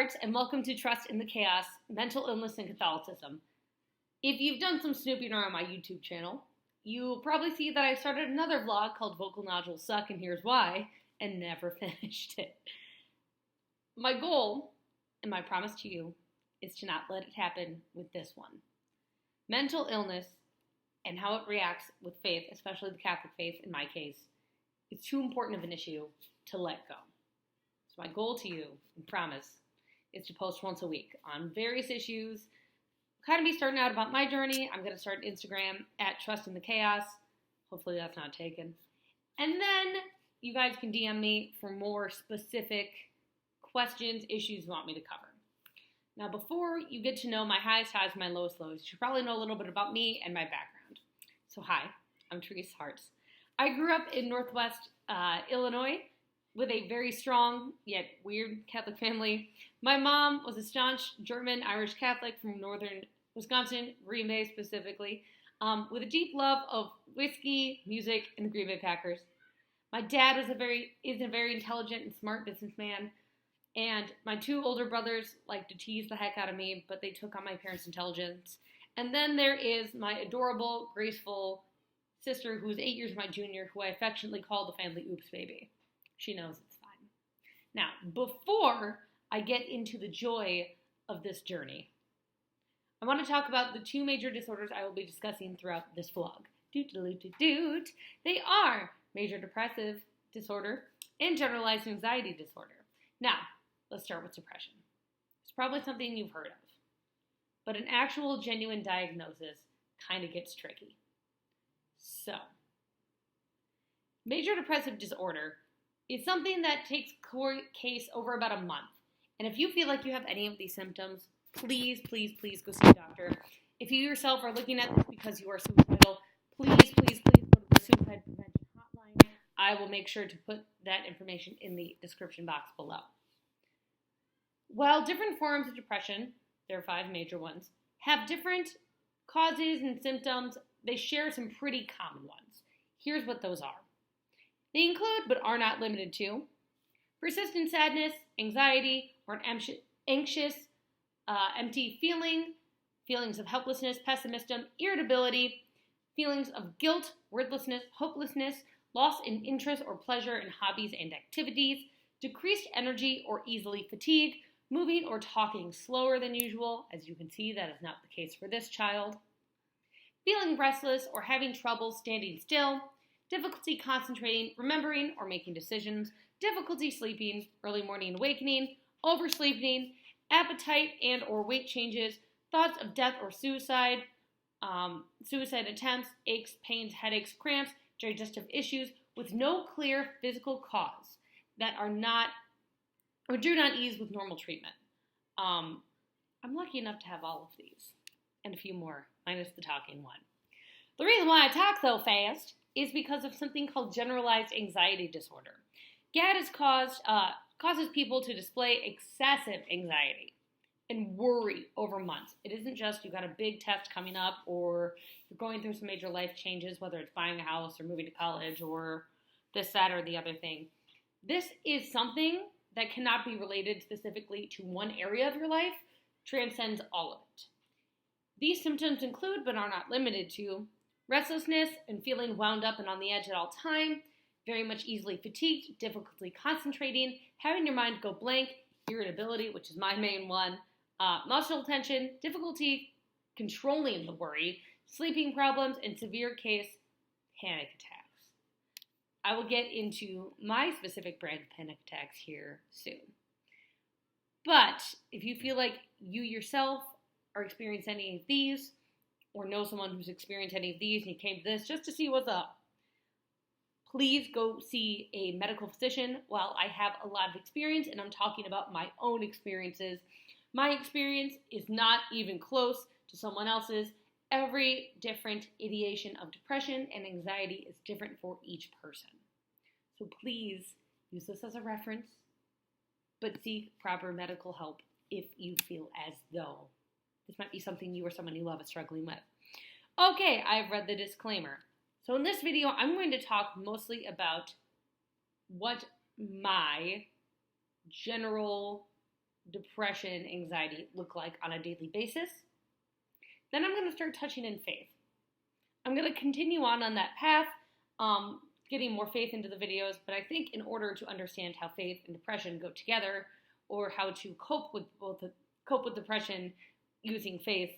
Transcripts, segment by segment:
hearts, and welcome to Trust in the Chaos, Mental Illness and Catholicism. If you've done some snooping around my YouTube channel, you'll probably see that I started another vlog called Vocal Nodules Suck and Here's Why, and never finished it. My goal, and my promise to you, is to not let it happen with this one. Mental illness and how it reacts with faith, especially the Catholic faith in my case, is too important of an issue to let go. So my goal to you, and promise, is to post once a week on various issues. I'll kind of be starting out about my journey. I'm going to start Instagram at Trust in the Chaos. Hopefully that's not taken. And then you guys can DM me for more specific questions, issues you want me to cover. Now, before you get to know my highest highs and my lowest lows, you should probably know a little bit about me and my background. So hi, I'm Teresa Hartz. I grew up in Northwest Illinois with a very strong yet weird Catholic family. My mom was a staunch German-Irish Catholic from northern Wisconsin, Green Bay specifically, with a deep love of whiskey, music, and the Green Bay Packers. My dad is a very intelligent and smart businessman, and my two older brothers like to tease the heck out of me, but they took on my parents' intelligence. And then there is my adorable, graceful sister who is 8 years my junior, who I affectionately call the family oops baby. She knows it's fine. Now, before I get into the joy of this journey, I want to talk about the two major disorders I will be discussing throughout this vlog. Doot. They are major depressive disorder and generalized anxiety disorder. Now, let's start with depression. It's probably something you've heard of, but an actual genuine diagnosis kind of gets tricky. So, major depressive disorder is something that takes case over about a month. And if you feel like you have any of these symptoms, please go see a doctor. If you yourself are looking at this because you are suicidal, please go to the Suicide Prevention Hotline. I will make sure to put that information in the description box below. While different forms of depression, there are 5 major ones, have different causes and symptoms, they share some pretty common ones. Here's what those are. They include, but are not limited to, persistent sadness, anxiety, or an anxious, empty feelings of helplessness, pessimism, irritability, feelings of guilt, wordlessness, hopelessness, loss in interest or pleasure in hobbies and activities, decreased energy or easily fatigued, moving or talking slower than usual. As you can see, that is not the case for this child. Feeling restless or having trouble standing still, difficulty concentrating, remembering, or making decisions, difficulty sleeping, early morning awakening, oversleeping, appetite and or weight changes, thoughts of death or suicide, suicide attempts, aches, pains, headaches, cramps, digestive issues with no clear physical cause that are not or do not ease with normal treatment. I'm lucky enough to have all of these and a few more, minus the talking one. The reason why I talk so fast is because of something called generalized anxiety disorder. GAD causes people to display excessive anxiety and worry over months. It isn't just you got a big test coming up or you're going through some major life changes, whether it's buying a house or moving to college or this, that, or the other thing. This is something that cannot be related specifically to one area of your life, transcends all of it. These symptoms include, but are not limited to, restlessness and feeling wound up and on the edge at all time, very much easily fatigued, difficulty concentrating, having your mind go blank, irritability, which is my main one, muscle tension, difficulty controlling the worry, sleeping problems, and severe case panic attacks. I will get into my specific brand of panic attacks here soon. But if you feel like you yourself are experiencing any of these, or know someone who's experienced any of these and you came to this just to see what's up, please go see a medical physician. While I have a lot of experience, and I'm talking about my own experiences, my experience is not even close to someone else's. Every different ideation of depression and anxiety is different for each person. So please use this as a reference, but seek proper medical help if you feel as though this might be something you or someone you love is struggling with. Okay, I've read the disclaimer. So in this video, I'm going to talk mostly about what my general depression, anxiety look like on a daily basis. Then I'm going to start touching in faith. I'm going to continue on that path, getting more faith into the videos, but I think in order to understand how faith and depression go together, or how to cope with depression using faith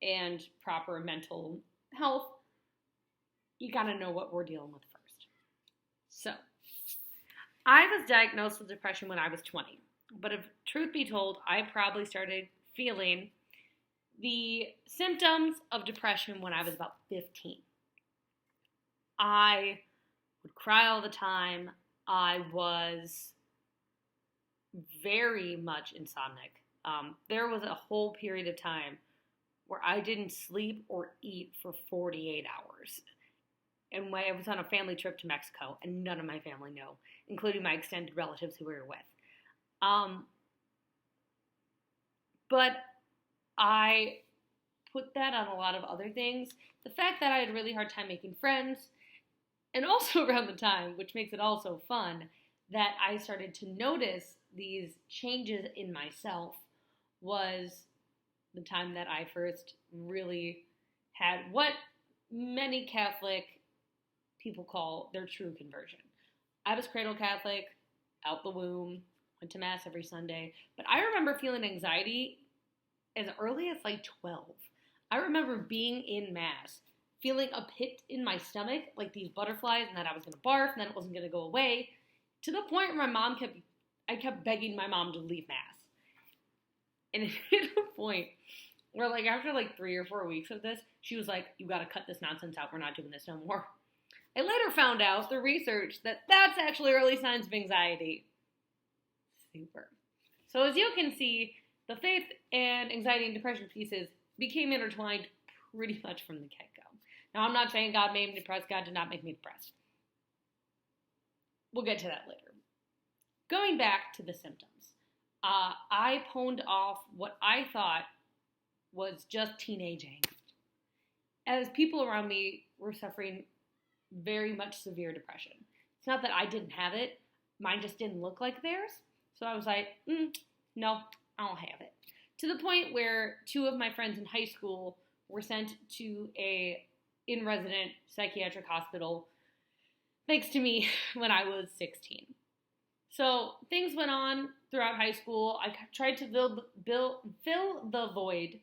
and proper mental health, you got to know what we're dealing with first. So, I was diagnosed with depression when I was 20. But if truth be told, I probably started feeling the symptoms of depression when I was about 15. I would cry all the time. I was very much insomniac. There was a whole period of time where I didn't sleep or eat for 48 hours. And I was on a family trip to Mexico, and none of my family knew, including my extended relatives who we were with. But I put that on a lot of other things. The fact that I had a really hard time making friends, and also around the time, which makes it also fun, that I started to notice these changes in myself, was the time that I first really had what many Catholic people call their true conversion. I was cradle Catholic, out the womb, went to Mass every Sunday, but I remember feeling anxiety as early as like 12. I remember being in Mass, feeling a pit in my stomach, like these butterflies, and that I was going to barf, and then it wasn't going to go away, to the point where I kept begging my mom to leave Mass. And it hit a point where, like, after like 3 or 4 weeks of this, she was like, "You got to cut this nonsense out. We're not doing this no more." I later found out through research that that's actually early signs of anxiety. Super. So as you can see, the faith and anxiety and depression pieces became intertwined pretty much from the get-go. Now, I'm not saying God made me depressed. God did not make me depressed. We'll get to that later. Going back to the symptoms. I pawned off what I thought was just teenage angst, as people around me were suffering very much severe depression. It's not that I didn't have it. Mine just didn't look like theirs. So I was like, no, I don't have it. To the point where 2 of my friends in high school were sent to a in-resident psychiatric hospital, thanks to me, when I was 16. So things went on throughout high school. I tried to fill the void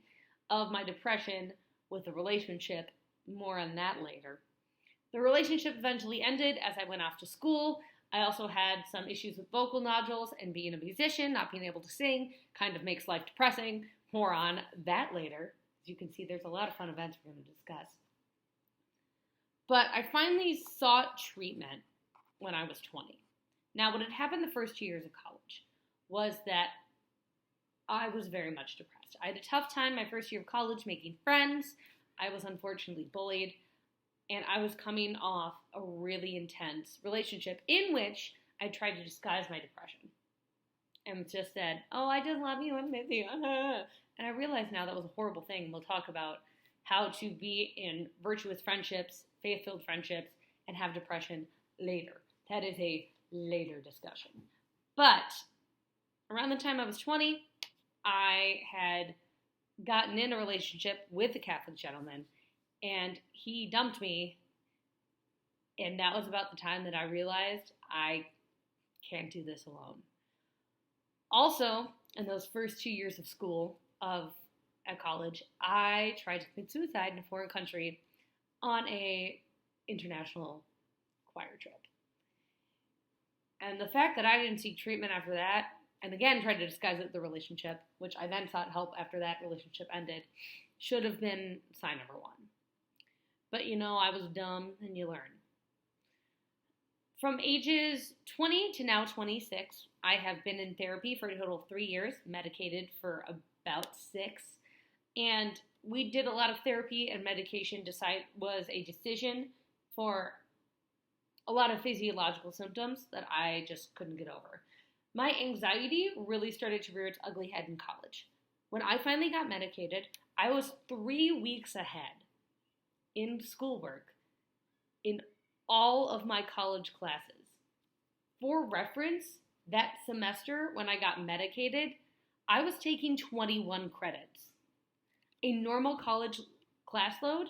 of my depression with a relationship. More on that later. The relationship eventually ended as I went off to school. I also had some issues with vocal nodules, and being a musician, not being able to sing, kind of makes life depressing. More on that later. As you can see, there's a lot of fun events we're going to discuss. But I finally sought treatment when I was 20. Now, what had happened the first 2 years of college was that I was very much depressed. I had a tough time my first year of college making friends. I was unfortunately bullied. And I was coming off a really intense relationship in which I tried to disguise my depression. And just said, "Oh, I just love you and miss you." And I realize now that was a horrible thing. We'll talk about how to be in virtuous friendships, faith-filled friendships, and have depression later. That is a later discussion. But around the time I was 20, I had gotten in a relationship with a Catholic gentleman, and he dumped me, and that was about the time that I realized I can't do this alone. Also, in those first 2 years of school, at college, I tried to commit suicide in a foreign country on a international choir trip. And the fact that I didn't seek treatment after that, and again tried to disguise it with the relationship, which I then sought help after that relationship ended, should have been sign number 1. But I was dumb, and you learn. From ages 20 to now 26, I have been in therapy for a total of 3 years, medicated for about 6. And we did a lot of therapy, and medication was a decision for a lot of physiological symptoms that I just couldn't get over. My anxiety really started to rear its ugly head in college. When I finally got medicated, I was 3 weeks ahead in schoolwork in all of my college classes. For reference, that semester when I got medicated, I was taking 21 credits. A normal college class load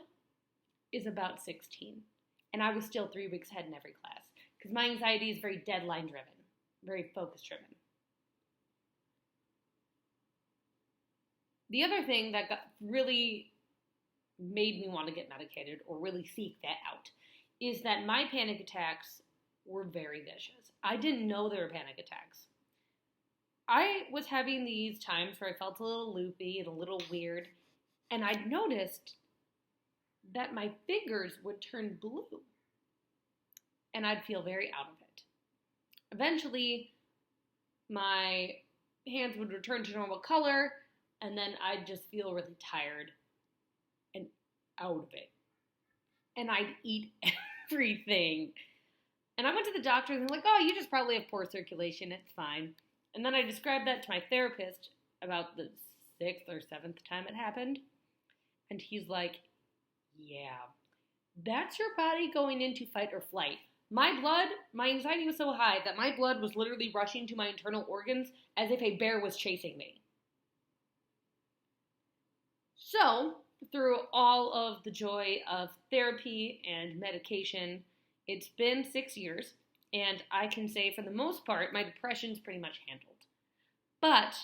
is about 16. And I was still 3 weeks ahead in every class because my anxiety is very deadline driven, very focus driven. The other thing that really made me want to get medicated or really seek that out is that my panic attacks were very vicious. I didn't know they were panic attacks. I was having these times where I felt a little loopy and a little weird, and I noticed that my fingers would turn blue, and I'd feel very out of it. Eventually, my hands would return to normal color, and then I'd just feel really tired and out of it. And I'd eat everything. And I went to the doctor, and they're like, oh, you just probably have poor circulation, it's fine. And then I described that to my therapist about the 6th or 7th time it happened. And he's like, yeah, that's your body going into fight or flight. My anxiety was so high that my blood was literally rushing to my internal organs as if a bear was chasing me. So, through all of the joy of therapy and medication, it's been 6 years, and I can say for the most part, my depression's pretty much handled. But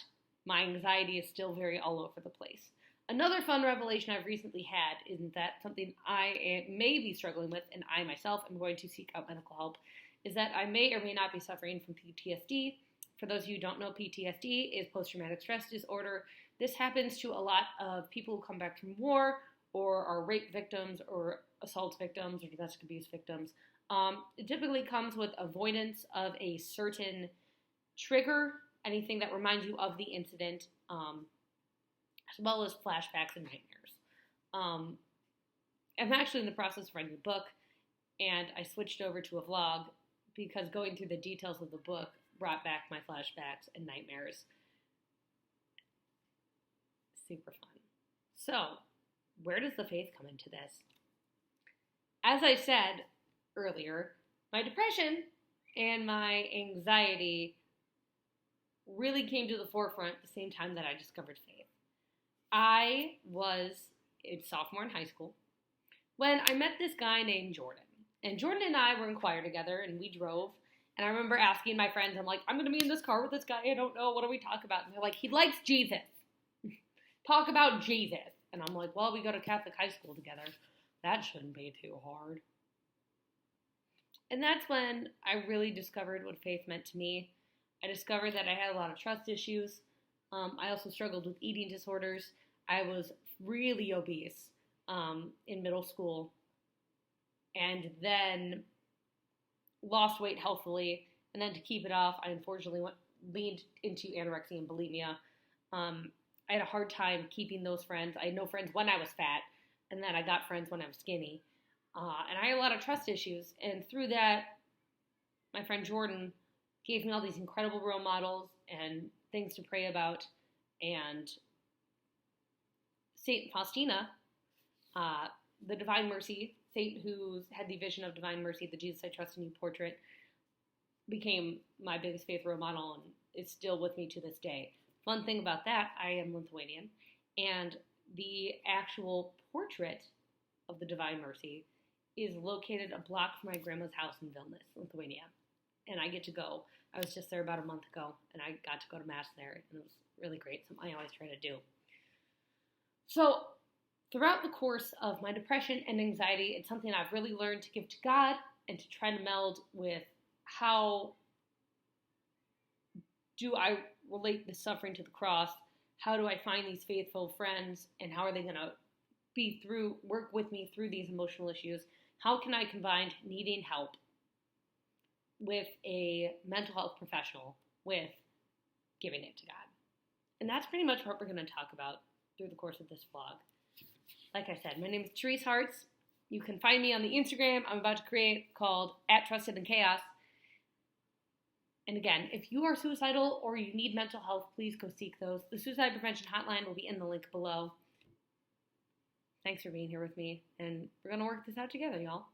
my anxiety is still very all over the place. Another fun revelation I've recently had is that something I may be struggling with, and I myself am going to seek out medical help, is that I may or may not be suffering from PTSD. For those of you who don't know, PTSD is post-traumatic stress disorder. This happens to a lot of people who come back from war or are rape victims or assault victims or domestic abuse victims. It typically comes with avoidance of a certain trigger, anything that reminds you of the incident, as well as flashbacks and nightmares. I'm actually in the process of writing a book, and I switched over to a vlog because going through the details of the book brought back my flashbacks and nightmares. Super fun. So, where does the faith come into this? As I said earlier, my depression and my anxiety really came to the forefront at the same time that I discovered faith. I was a sophomore in high school when I met this guy named Jordan. And Jordan and I were in choir together, and we drove. And I remember asking my friends, I'm like, I'm going to be in this car with this guy. I don't know. What do we talk about? And they're like, he likes Jesus. Talk about Jesus. And I'm like, well, we go to Catholic high school together. That shouldn't be too hard. And that's when I really discovered what faith meant to me. I discovered that I had a lot of trust issues. I also struggled with eating disorders. I was really obese in middle school, and then lost weight healthily. And then to keep it off, I unfortunately leaned into anorexia and bulimia. I had a hard time keeping those friends. I had no friends when I was fat, and then I got friends when I was skinny. And I had a lot of trust issues. And through that, my friend Jordan gave me all these incredible role models and things to pray about. And Saint Faustina, the Divine Mercy, saint who had the vision of Divine Mercy, the Jesus I Trust in You portrait, became my biggest faith role model and is still with me to this day. Fun thing about that, I am Lithuanian, and the actual portrait of the Divine Mercy is located a block from my grandma's house in Vilnius, Lithuania. And I get to go. I was just there about a month ago, and I got to go to Mass there, and it was really great, something I always try to do. So, throughout the course of my depression and anxiety, it's something I've really learned to give to God and to try to meld with how do I relate the suffering to the cross? How do I find these faithful friends, and how are they going to work with me through these emotional issues? How can I combine needing help with a mental health professional with giving it to God? And that's pretty much what we're going to talk about through the course of this vlog. Like I said, my name is Therese Hartz. You can find me on the Instagram I'm about to create called @TrustedInChaos. And again, if you are suicidal or you need mental health, please go seek those. The suicide prevention hotline will be in the link below. Thanks for being here with me, and we're going to work this out together, y'all.